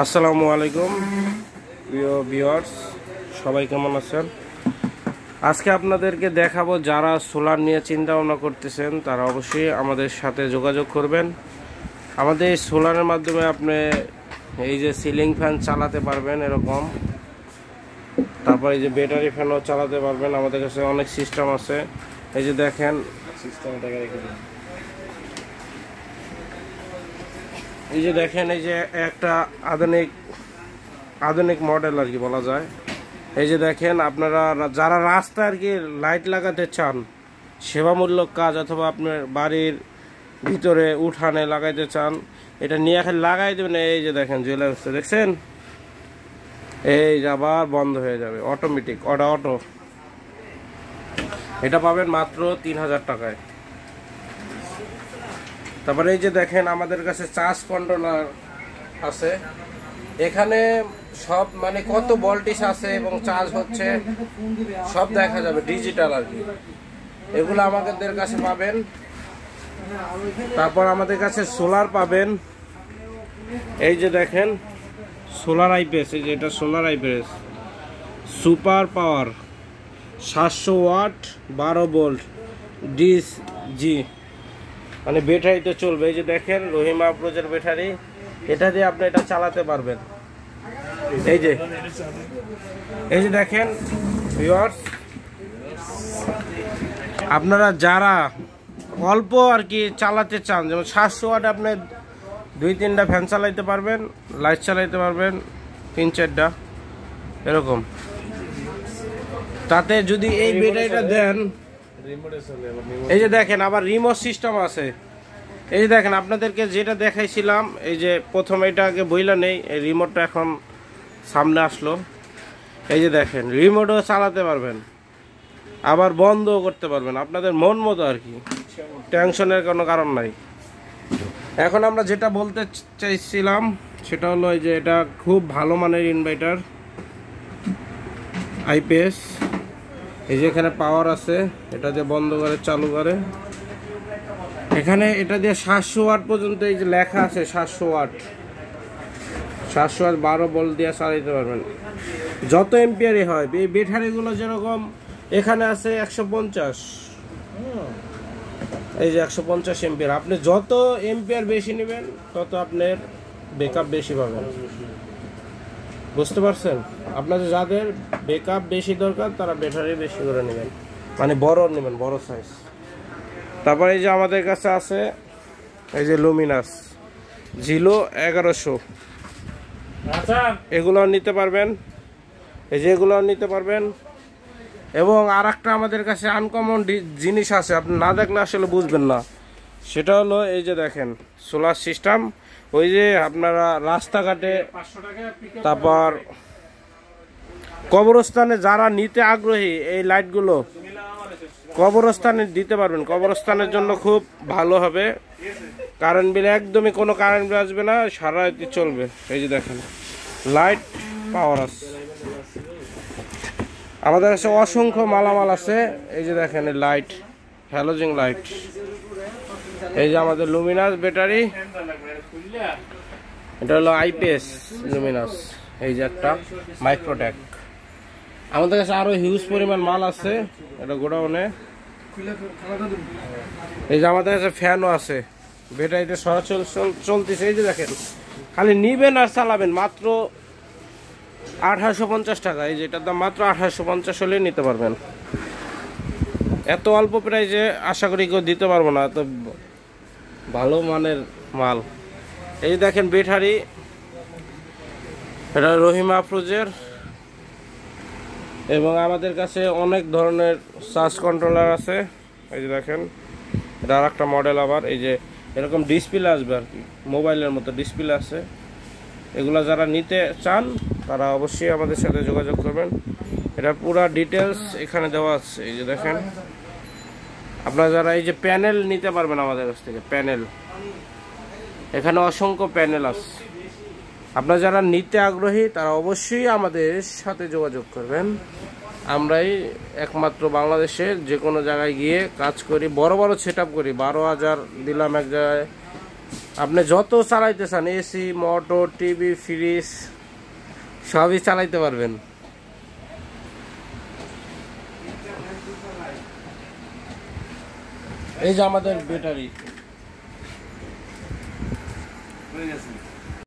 আসসালামু আলাইকুম প্রিয় ভিউয়ার্স, সবাই কেমন আছেন? আজকে আপনাদেরকে দেখাবো যারা সোলার নিয়ে চিন্তা ভাবনা করতেছেন তারা অবশ্যই আমাদের সাথে যোগাযোগ করবেন। আমাদের এই সোলারের মাধ্যমে আপনি এই যে সিলিং ফ্যান চালাতে পারবেন এরকম, তারপর এই যে ব্যাটারি ফ্যানও চালাতে পারবেন। আমাদের কাছে অনেক সিস্টেম আছে। এই যে দেখেন এই যে একটা আধুনিক মডেল আর কি বলা যায়। এই যে দেখেন, আপনারা যারা রাস্তায় আর কি লাইট লাগাতে চান, সেবামূলক কাজ অথবা আপনার বাড়ির ভিতরে উঠানে লাগাইতে চান, এটা নিয়ে এখন লাগাই দেবেন। এই যে দেখেন জ্বলে উঠছে, দেখছেন? এই যে আবার বন্ধ হয়ে যাবে, অটোমেটিক অটো। এটা পাবেন মাত্র 3000 টাকায়। তারপরে এই যে দেখেন আমাদের কাছে চার্জ কন্ট্রোলার আছে। এখানে সব মানে কত ভোল্টেজ আছে এবং চার্জ হচ্ছে সব দেখা যাবে, ডিজিটাল আর কি। এগুলো আমাদের কাছে পাবেন। তারপর আমাদের কাছে সোলার পাবেন। এই যে দেখেন সোলার আইপিএস, এই যে এটা solar IPS super power 700 watt 12 volt DC, মানে ব্যাটারিতে চলবে। এই যে দেখেন রহিমা আফরোজের ব্যাটারি, এটা দিয়ে আপনি এটা চালাতে পারবেন। এই যে দেখেন ভিউয়ার্স, আপনারা যারা অল্প আর কি চালাতে চান, যেমন 700 ওয়াট আপনি 2-3টা ফ্যান চালাইতে পারবেন, লাইট চালাইতে পারবেন 3-4টা এরকম। তাতে যদি এই ব্যাটারিটা দেন, এই যে দেখেন আবার রিমোট সিস্টেম আছে। এই যে দেখেন আপনাদেরকে যেটা দেখাইছিলাম, এই যে প্রথম এটা আগে বইলা নেই, এই রিমোটটা এখন সামনে আসলো। এই যে দেখেন রিমোটও চালাতে পারবেন, আবার বন্ধও করতে পারবেন আপনাদের মন মতো আর কি, টেনশনের কোনো কারণ নাই। এখন আমরা যেটা বলতে চাইছিলাম সেটা হলো এই যে এটা খুব ভালো মানের ইনভার্টার আইপিএস। এই যে এখানে পাওয়ার আছে, এটা দিয়ে বন্ধ করে চালু করে। এখানে এটা দিয়ে 700 ওয়াট পর্যন্ত এই যে লেখা আছে, 700 ওয়াট 12 ভোল্ট দিয়ে চালাতে পারবেন, যত এম্পিয়ারই হয়। এই ব্যাটারিগুলো যেরকম এখানে আছে 150, এই যে 150 এম্পিয়ার। আপনি যত এম্পিয়ার বেশি নেবেন তত আপনার ব্যাকআপ বেশি পাবেন, বুঝতে পারছেন? আপনাদের যাদের ব্যাকআপ বেশি দরকার তারা ব্যাটারি বেশি করে নেবেন, মানে বড় নেবেন, বড় সাইজ। তারপরে এই যে আমাদের কাছে আছে এই যে লুমিনাস জিলো 1100, এগুলো নিতে পারবেন। এই যে এগুলো নিতে পারবেন। এবং আর একটা আমাদের কাছে আনকমন জিনিস আছে, আপনি না দেখলে আসলে বুঝবেন না। সেটা হলো এই যে দেখেন সোলার সিস্টেম। ওই যে আপনারা রাস্তাঘাটে, তারপর কবরস্থানে যারা নিতে আগ্রহী, এই লাইটগুলো কবরস্থানে দিতে পারবেন। কবরস্থানের জন্য খুব ভালো হবে, কারেন্ট বিল একদমই কোনো কারেন্ট বিল আসবে না, সারা রাত চলবে। এই যে দেখেন লাইট পাওয়ার আছে। আমাদের কাছে অসংখ্য মালামাল আছে। এই যে দেখেন লাইট, হ্যালোজেন লাইট। এই যে আমাদের লুমিনাস ব্যাটারি, এটা হলো আইপিএস লুমিনাস। এই যে একটা মাইক্রোটেক। আমাদের কাছে আরো হিউজ পরিমাণ মাল আছে, এটা গোডাউনে। এই যে আমাদের কাছে ফ্যানও আছে, ব্যাটারিতে সরাসরি চলতেছে। এই যে দেখেন, খালি নিবেন আর চালাবেন, মাত্র 1850 টাকা। এই যে এটার দাম মাত্র 1850 হলে নিতে পারবেন। এত অল্প প্রাইসে আশা করি কেউ দিতে পারবো না, এত ভালো মানের মাল। এই যে দেখেন ব্যাটারি, এটা রহিমা আফরোজের। এবং আমাদের কাছে অনেক ধরনের চার্জ কন্ট্রোলার আছে। এই যে দেখেন এটা আর একটা মডেল। আবার এই যে এরকম ডিসপ্লে আসবে আর কি, মোবাইলের মতো ডিসপ্লে আছে। এগুলো যারা নিতে চান তারা অবশ্যই আমাদের সাথে যোগাযোগ করবেন। এটা পুরো ডিটেলস এখানে দেওয়া আছে। এই যে দেখেন আপনারা যারা এই যে প্যানেল নিতে পারবেন আমাদের কাছ থেকে, প্যানেল এখানে অসংখ্য প্যানেল আছে। আপনারা যারা নিতে আগ্রহী তারা অবশ্যই আমাদের সাথে যোগাযোগ করবেন। আমরাই একমাত্র বাংলাদেশের যে কোনো জায়গায় গিয়ে কাজ করি, বড় বড় সেটআপ করি। 12,000 দিলাম এক জায়গায়, আপনি যত চালাইতে চান, এসি, মোটর, টিভি, ফ্রিজ সবই চালাইতে পারবেন। এই যে আমাদের ব্যাটারি।